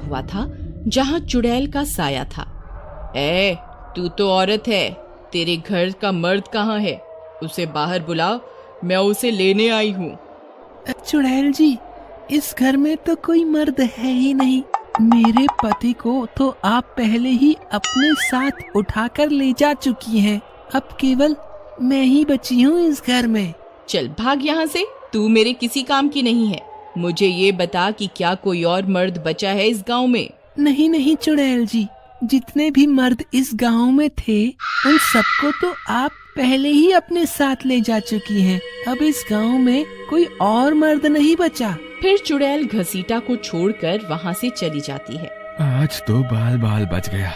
हुआ था जहाँ चुड़ैल का साया था। तू तो औरत है, तेरे घर का मर्द कहाँ है? उसे बाहर बुलाओ, मैं उसे लेने आई हूँ। चुड़ैल जी, इस घर में तो कोई मर्द है ही नहीं। मेरे पति को तो आप पहले ही अपने साथ उठाकर ले जा चुकी हैं। अब केवल मैं ही बची हूँ इस घर में। चल भाग यहाँ से, तू मेरे किसी काम की नहीं है। मुझे ये बता कि क्या कोई और मर्द बचा है इस गांव में? नहीं नहीं चुड़ैल जी, जितने भी मर्द इस गांव में थे उन सबको तो आप पहले ही अपने साथ ले जा चुकी हैं। अब इस गांव में कोई और मर्द नहीं बचा। फिर चुड़ैल घसीटा को छोड़कर वहाँ से चली जाती है। आज तो बाल बाल बच गया,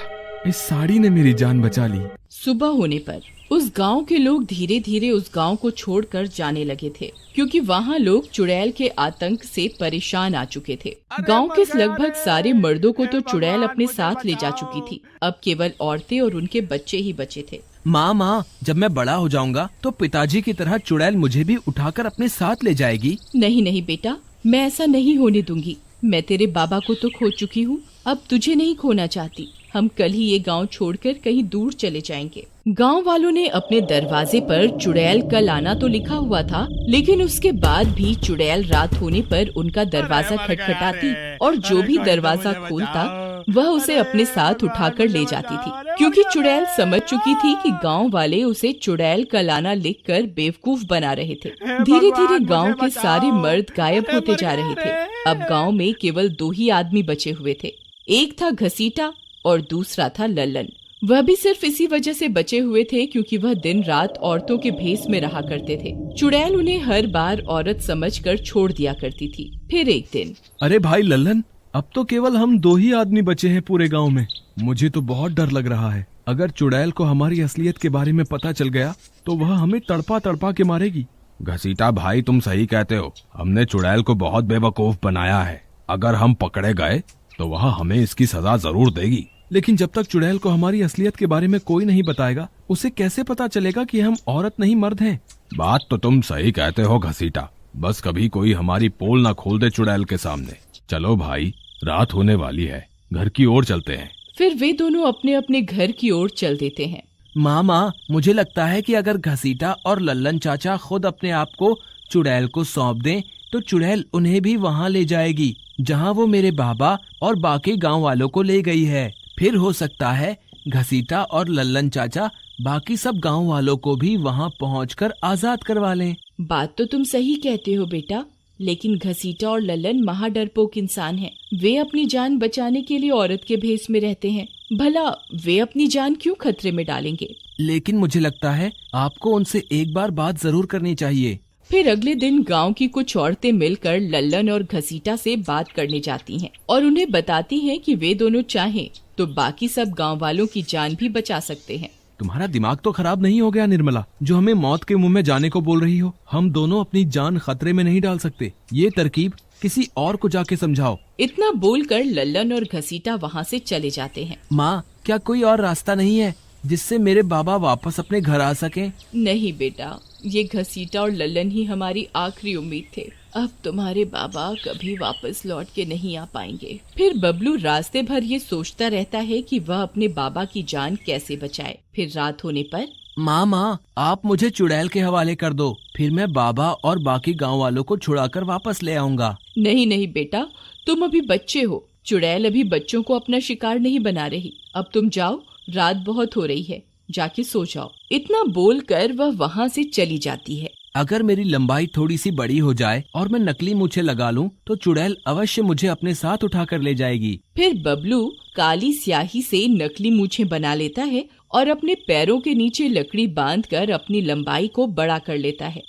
इस साड़ी ने मेरी जान बचा ली। सुबह होने पर उस गांव के लोग धीरे धीरे उस गांव को छोड़कर जाने लगे थे, क्योंकि वहाँ लोग चुड़ैल के आतंक से परेशान आ चुके थे। गांव के लगभग सारे मर्दों को तो चुड़ैल अपने साथ ले जा चुकी थी। अब केवल औरतें और उनके बच्चे ही बचे थे। माँ, जब मैं बड़ा हो जाऊंगा तो पिताजी की तरह चुड़ैल मुझे भी उठाकर अपने साथ ले जाएगी। नहीं नहीं बेटा, मैं ऐसा नहीं होने दूंगी। मैं तेरे बाबा को तो खो चुकी हूँ, अब तुझे नहीं खोना चाहती। हम कल ही ये गांव छोड़कर कहीं दूर चले जाएंगे। गांव वालों ने अपने दरवाजे पर चुड़ैल कल आना तो लिखा हुआ था, लेकिन उसके बाद भी चुड़ैल रात होने पर उनका दरवाजा खटखटाती और जो भी दरवाजा खोलता वह उसे अपने साथ उठाकर ले जाती थी, क्योंकि चुड़ैल समझ चुकी थी कि गांव वाले उसे चुड़ैल कल आना लिखकर बेवकूफ बना रहे थे। धीरे धीरे गांव के सारे मर्द गायब होते जा रहे थे। अब गांव में केवल 2 ही आदमी बचे हुए थे। एक था घसीटा और दूसरा था लल्लन। वह भी सिर्फ इसी वजह से बचे हुए थे क्योंकि वह दिन रात औरतों के भेष में रहा करते थे। चुड़ैल उन्हें हर बार औरत समझकर छोड़ दिया करती थी। फिर एक दिन, अरे भाई लल्लन, अब तो केवल हम 2 ही आदमी बचे हैं पूरे गांव में। मुझे तो बहुत डर लग रहा है। अगर चुड़ैल को हमारी असलियत के बारे में पता चल गया तो वह हमें तड़पा तड़पा के मारेगी। घसीटा भाई, तुम सही कहते हो। हमने चुड़ैल को बहुत बेवकूफ बनाया है। अगर हम पकड़े गए तो वह हमें इसकी सजा जरूर देगी। लेकिन जब तक चुड़ैल को हमारी असलियत के बारे में कोई नहीं बताएगा, उसे कैसे पता चलेगा कि हम औरत नहीं मर्द हैं? बात तो तुम सही कहते हो घसीटा, बस कभी कोई हमारी पोल ना खोल दे चुड़ैल के सामने। चलो भाई, रात होने वाली है, घर की ओर चलते हैं। फिर वे दोनों अपने अपने घर की ओर चल देते हैं। माँ, मुझे लगता है कि अगर घसीटा और लल्लन चाचा खुद अपने आप को चुड़ैल को सौंप दें तो चुड़ैल उन्हें भी वहाँ ले जाएगी जहाँ वो मेरे बाबा और बाकी गांव वालों को ले गई है। फिर हो सकता है घसीटा और लल्लन चाचा बाकी सब गांव वालों को भी वहां पहुंचकर आजाद करवा लें। बात तो तुम सही कहते हो बेटा, लेकिन घसीटा और लल्लन महाडरपोक इंसान हैं। वे अपनी जान बचाने के लिए औरत के भेष में रहते हैं। भला वे अपनी जान क्यों खतरे में डालेंगे? लेकिन मुझे लगता है आपको उनसे एक बार बात जरूर करनी चाहिए। फिर अगले दिन गांव की कुछ औरतें मिलकर लल्लन और घसीटा से बात करने जाती हैं और उन्हें बताती हैं कि वे दोनों चाहें तो बाकी सब गांव वालों की जान भी बचा सकते हैं। तुम्हारा दिमाग तो खराब नहीं हो गया निर्मला, जो हमें मौत के मुंह में जाने को बोल रही हो? हम दोनों अपनी जान खतरे में नहीं डाल सकते। ये तरकीब किसी और को जाके समझाओ। इतना बोलकर लल्लन और घसीटा वहाँ से चले जाते हैं। माँ, क्या कोई और रास्ता नहीं है जिससे मेरे बाबा वापस अपने घर आ सकें? नहीं बेटा, ये घसीटा और लल्लन ही हमारी आखिरी उम्मीद थे। अब तुम्हारे बाबा कभी वापस लौट के नहीं आ पाएंगे। फिर बबलू रास्ते भर ये सोचता रहता है कि वह अपने बाबा की जान कैसे बचाए। फिर रात होने पर, माँ, आप मुझे चुड़ैल के हवाले कर दो, फिर मैं बाबा और बाकी गांव वालों को छुड़ाकर वापस ले आऊंगा। नहीं बेटा, तुम अभी बच्चे हो। चुड़ैल अभी बच्चों को अपना शिकार नहीं बना रही। अब तुम जाओ, रात बहुत हो रही है, जाके सो जाओ। इतना बोलकर वह वहाँ से चली जाती है। अगर मेरी लंबाई थोड़ी सी बड़ी हो जाए और मैं नकली मूछें लगा लूं तो चुड़ैल अवश्य मुझे अपने साथ उठाकर ले जाएगी। फिर बबलू काली स्याही से नकली मूछें बना लेता है और अपने पैरों के नीचे लकड़ी बांधकर अपनी लंबाई को बड़ा कर लेता है।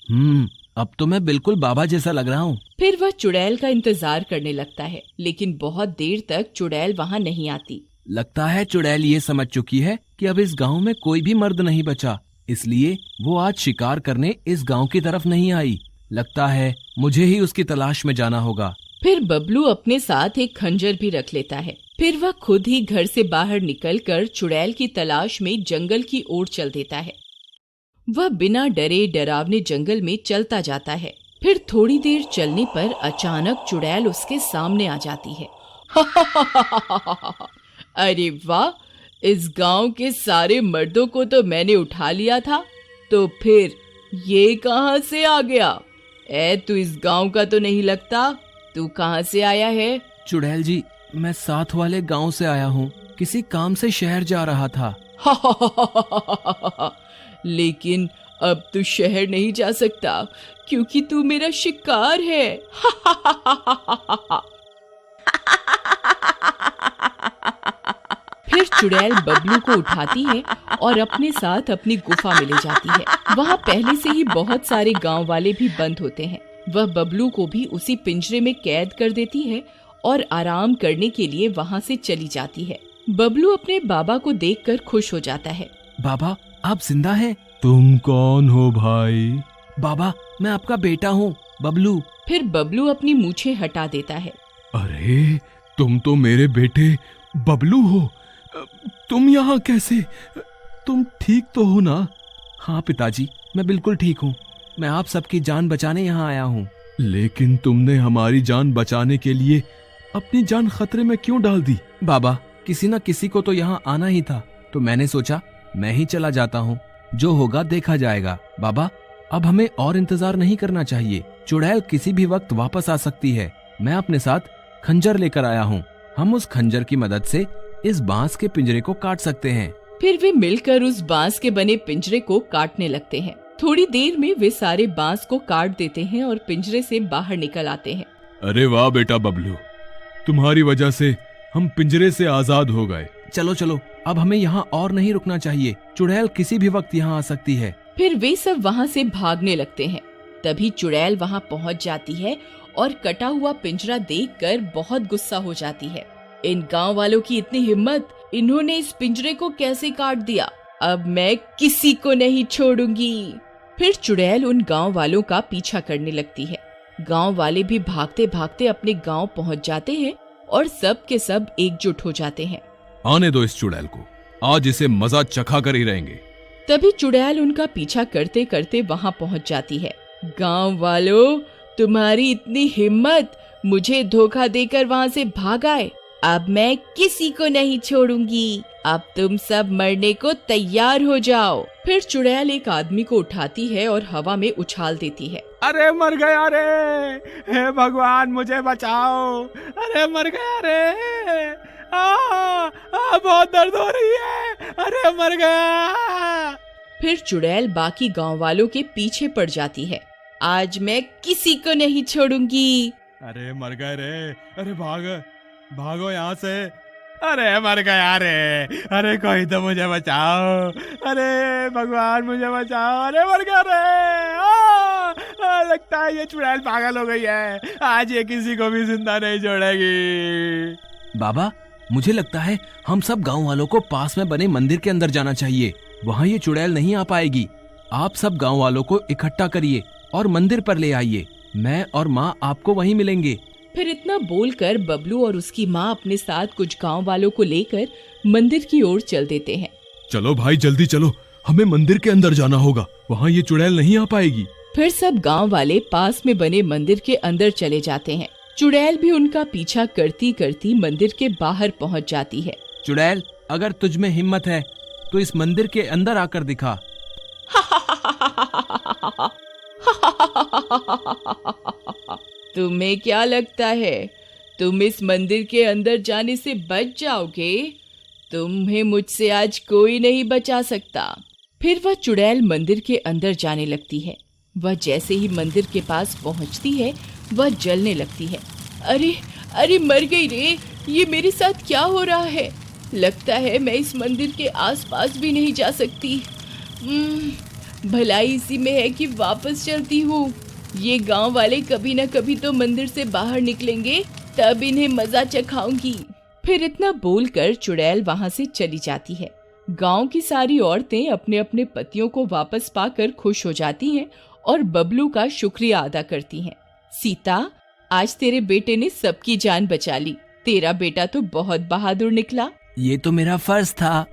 अब तो मैं बिल्कुल बाबा जैसा लग रहा हूँ। फिर वह चुड़ैल का इंतजार करने लगता है, लेकिन बहुत देर तक चुड़ैल वहाँ नहीं आती। लगता है चुड़ैल ये समझ चुकी है कि अब इस गांव में कोई भी मर्द नहीं बचा, इसलिए वो आज शिकार करने इस गांव की तरफ नहीं आई। लगता है मुझे ही उसकी तलाश में जाना होगा। फिर बबलू अपने साथ एक खंजर भी रख लेता है। फिर वह खुद ही घर से बाहर निकलकर चुड़ैल की तलाश में जंगल की ओर चल देता है। वह बिना डरे डरावने जंगल में चलता जाता है। फिर थोड़ी देर चलने पर अचानक चुड़ैल उसके सामने आ जाती है। अरे वाह, इस गांव के सारे मर्दों को तो मैंने उठा लिया था, तो फिर ये कहां से आ गया? तू इस गांव का तो नहीं लगता। तू कहां से आया है? चुड़ैल जी, मैं साथ वाले गांव से आया हूँ। किसी काम से शहर जा रहा था। लेकिन अब तू शहर नहीं जा सकता क्योंकि तू मेरा शिकार है। फिर चुड़ैल बबलू को उठाती है और अपने साथ अपनी गुफा में ले जाती है। वहाँ पहले से ही बहुत सारे गांव वाले भी बंद होते हैं। वह बबलू को भी उसी पिंजरे में कैद कर देती है और आराम करने के लिए वहाँ से चली जाती है। बबलू अपने बाबा को देखकर खुश हो जाता है। बाबा, आप जिंदा हैं? तुम कौन हो भाई? बाबा, मैं आपका बेटा हूँ, बबलू। फिर बबलू अपनी मूछें हटा देता है। अरे, तुम तो मेरे बेटे बबलू हो। तुम यहाँ कैसे? तुम ठीक तो हो ना? हाँ पिताजी, मैं बिल्कुल ठीक हूँ। मैं आप सबकी जान बचाने यहाँ आया हूँ। लेकिन तुमने हमारी जान बचाने के लिए अपनी जान खतरे में क्यों डाल दी? बाबा, किसी न किसी को तो यहाँ आना ही था, तो मैंने सोचा मैं ही चला जाता हूँ। जो होगा देखा जाएगा। बाबा, अब हमें और इंतजार नहीं करना चाहिए। चुड़ैल किसी भी वक्त वापस आ सकती है। मैं अपने साथ खंजर लेकर आया हूँ। हम उस खंजर की मदद से इस बांस के पिंजरे को काट सकते हैं। फिर वे मिलकर उस बांस के बने पिंजरे को काटने लगते हैं। थोड़ी देर में वे सारे बांस को काट देते हैं और पिंजरे से बाहर निकल आते हैं। अरे वाह बेटा बबलू, तुम्हारी वजह से हम पिंजरे से आजाद हो गए। चलो चलो, अब हमें यहाँ और नहीं रुकना चाहिए। चुड़ैल किसी भी वक्त यहाँ आ सकती है। फिर वे सब वहाँ से भागने लगते हैं। तभी चुड़ैल वहाँ पहुँच जाती है और कटा हुआ पिंजरा देखकर बहुत गुस्सा हो जाती है। इन गांव वालों की इतनी हिम्मत, इन्होंने इस पिंजरे को कैसे काट दिया? अब मैं किसी को नहीं छोड़ूंगी। फिर चुड़ैल उन गांव वालों का पीछा करने लगती है। गांव वाले भी भागते भागते अपने गांव पहुंच जाते हैं और सब के सब एकजुट हो जाते हैं। आने दो इस चुड़ैल को, आज इसे मजा चखा कर ही रहेंगे। तभी चुड़ैल उनका पीछा करते करते वहां पहुंच जाती है। गांव वालों, तुम्हारी इतनी हिम्मत, मुझे धोखा देकर वहां से भाग आए। अब मैं किसी को नहीं छोड़ूंगी। अब तुम सब मरने को तैयार हो जाओ। फिर चुड़ैल एक आदमी को उठाती है और हवा में उछाल देती है। अरे मर गया रे, हे भगवान मुझे बचाओ। अरे मर गया रे, बहुत दर्द हो रही है। अरे मर गया। फिर चुड़ैल बाकी गांव वालों के पीछे पड़ जाती है। आज मैं किसी को नहीं छोड़ूंगी। अरे मर गए रे, अरे भागो यहाँ से। अरे मर गया रे, अरे कोई तो मुझे बचाओ। अरे भगवान मुझे बचाओ। अरे मर गया रे। लगता है ये चुड़ैल पागल हो गई है। आज ये किसी को भी जिंदा नहीं छोड़ेगी। बाबा, मुझे लगता है हम सब गांव वालों को पास में बने मंदिर के अंदर जाना चाहिए। वहाँ ये चुड़ैल नहीं आ पाएगी। आप सब गांव वालों को इकट्ठा करिए और मंदिर पर ले आइए। मैं और माँ आपको वहीं मिलेंगे। फिर इतना बोलकर बबलू और उसकी माँ अपने साथ कुछ गांव वालों को लेकर मंदिर की ओर चल देते हैं। चलो भाई जल्दी चलो, हमें मंदिर के अंदर जाना होगा। वहाँ ये चुड़ैल नहीं आ पाएगी। फिर सब गांव वाले पास में बने मंदिर के अंदर चले जाते हैं। चुड़ैल भी उनका पीछा करती करती मंदिर के बाहर पहुंच जाती है। चुड़ैल, अगर तुझ में हिम्मत है तो इस मंदिर के अंदर आकर दिखा। तुम्हें क्या लगता है तुम इस मंदिर के अंदर जाने से बच जाओगे? तुम्हें मुझसे आज कोई नहीं बचा सकता। फिर वह चुड़ैल मंदिर के अंदर जाने लगती है। वह जैसे ही मंदिर के पास पहुंचती है, वह जलने लगती है। अरे अरे मर गई रे, ये मेरे साथ क्या हो रहा है? लगता है मैं इस मंदिर के आसपास भी नहीं जा सकती। भलाई इसी में है कि वापस चलती हूँ। ये गांव वाले कभी न कभी तो मंदिर से बाहर निकलेंगे, तब इन्हें मजा चखाऊंगी। फिर इतना बोलकर चुड़ैल वहां से चली जाती है। गांव की सारी औरतें अपने अपने पतियों को वापस पाकर खुश हो जाती हैं और बबलू का शुक्रिया अदा करती हैं। सीता, आज तेरे बेटे ने सबकी जान बचा ली। तेरा बेटा तो बहुत बहादुर निकला। ये तो मेरा फर्ज था।